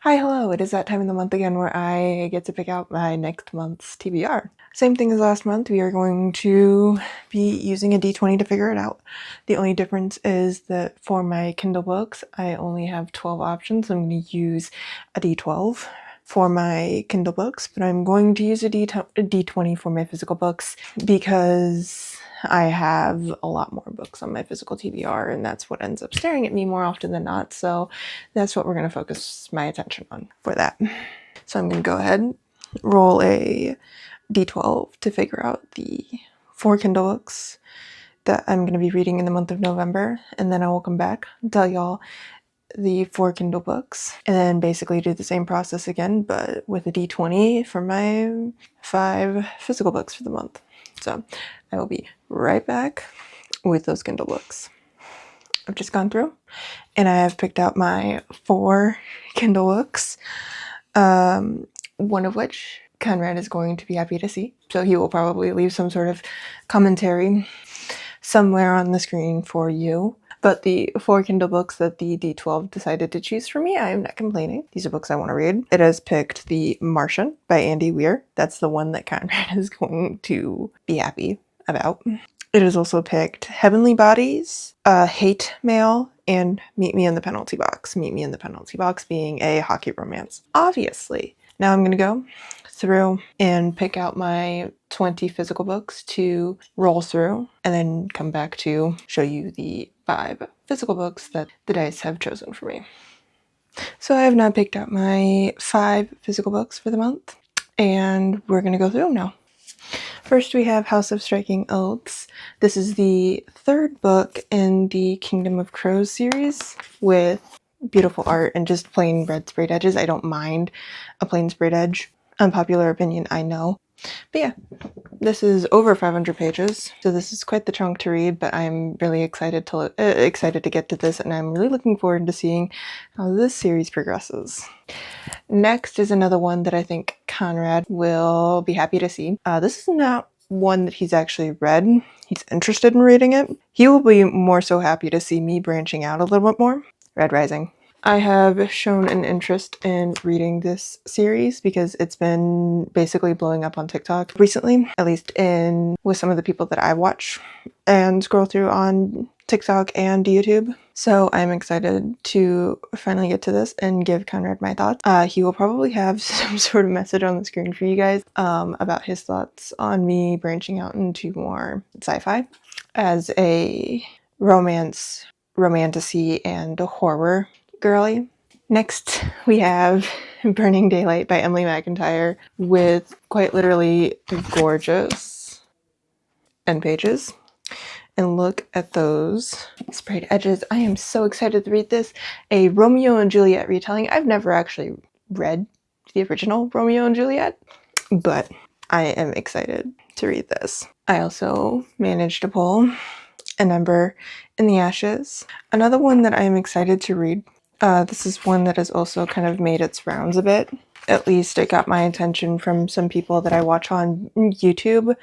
Hi, hello. It is that time of the month again where I get to pick out my next month's TBR. Same thing as last month. We are going to be using a D20 to figure it out. The only difference is that for my Kindle books, I only have 12 options. I'm going to use a D12 for my Kindle books, but I'm going to use a D20 for my physical books because I have a lot more books on my physical TBR, and that's what ends up staring at me more often than not. So that's what we're going to focus my attention on for that. So I'm going to go ahead, roll a D12 to figure out the 4 Kindle books that I'm going to be reading in the month of November, and then I will come back and tell y'all the 4 Kindle books, and then basically do the same process again, but with a D20 for my 5 physical books for the month. So I will be right back with those Kindle books. I've just gone through and I have picked out my 4 Kindle books, one of which Conrad is going to be happy to see. So he will probably leave some sort of commentary somewhere on the screen for you. But the 4 Kindle books that the D12 decided to choose for me, I am not complaining. These are books I want to read. It has picked The Martian by Andy Weir. That's the one that Conrad is going to be happy about. It has also picked Heavenly Bodies, Hate Mail, and Meet Me in the Penalty Box. Meet Me in the Penalty Box being a hockey romance, obviously. Now I'm going to go through and pick out my 20 physical books to roll through, and then come back to show you the 5 physical books that the dice have chosen for me. So I have now picked out my 5 physical books for the month, and we're going to go through them now. First, we have House of Striking Oaths. This is the 3rd book in the Kingdom of Crows series with beautiful art and just plain red sprayed edges. I don't mind a plain sprayed edge. Unpopular opinion, I know. But yeah, this is over 500 pages, so this is quite the chunk to read, but I'm really excited to get to this, and I'm really looking forward to seeing how this series progresses. Next is another one that I think Conrad will be happy to see. This is not one that he's actually read. He's interested in reading it. He will be more so happy to see me branching out a little bit more. Red Rising. I have shown an interest in reading this series because it's been basically blowing up on TikTok recently, at least with some of the people that I watch and scroll through on TikTok and YouTube. So I'm excited to finally get to this and give Conrad my thoughts. He will probably have some sort of message on the screen for you guys about his thoughts on me branching out into more sci-fi as a romance, romantasy, and horror girly. Next, we have Burning Daylight by Emily McIntyre with quite literally gorgeous end pages. And look at those sprayed edges. I am so excited to read this. A Romeo and Juliet retelling. I've never actually read the original Romeo and Juliet, but I am excited to read this. I also managed to pull An Ember in the Ashes. Another one that I am excited to read. This is one that has also kind of made its rounds a bit. At least it got my attention from some people that I watch on YouTube,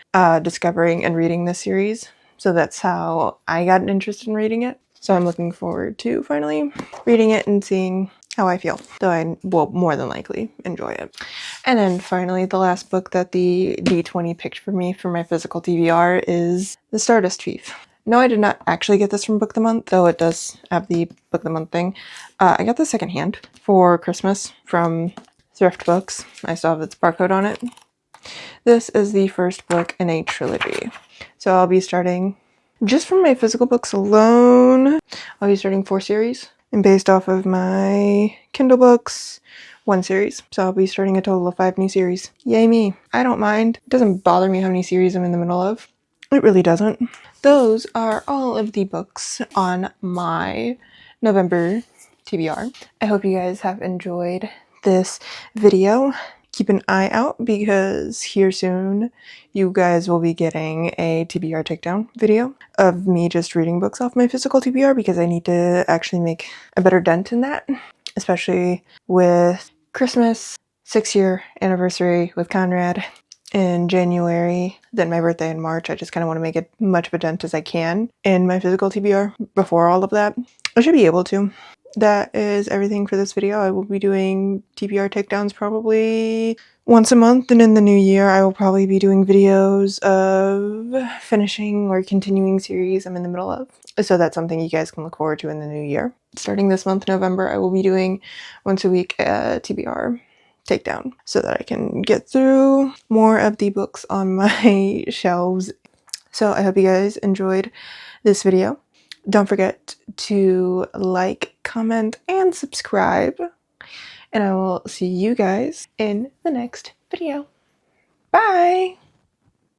discovering and reading this series. So that's how I got interested in reading it. So I'm looking forward to finally reading it and seeing how I feel. Though I will more than likely enjoy it. And then finally, the last book that the D20 picked for me for my physical TBR is The Stardust Thief. No, I did not actually get this from Book the Month, though it does have the Book the Month thing. I got this secondhand for Christmas from Thrift Books. I still have its barcode on it. This is the first book in a trilogy. So I'll be starting, just from my physical books alone, I'll be starting 4 series. And based off of my Kindle books, 1 series. So I'll be starting a total of 5 new series. Yay me. I don't mind. It doesn't bother me how many series I'm in the middle of. It really doesn't. Those are all of the books on my November TBR. I hope you guys have enjoyed this video. Keep an eye out because here soon you guys will be getting a TBR takedown video of me just reading books off my physical TBR because I need to actually make a better dent in that, especially with Christmas, 6-year anniversary with Conrad in January, then my birthday in March. I just kind of want to make as much of a dent as I can in my physical TBR before all of that. I should be able to. that is everything for this video. I will be doing TBR takedowns probably once a month, and in the new year I will probably be doing videos of finishing or continuing series I'm in the middle of. So that's something you guys can look forward to in the new year. Starting this month, November, I will be doing once a week a TBR takedown so that I can get through more of the books on my shelves. So I hope you guys enjoyed this video. Don't forget to like, comment, and subscribe. And I will see you guys in the next video. Bye!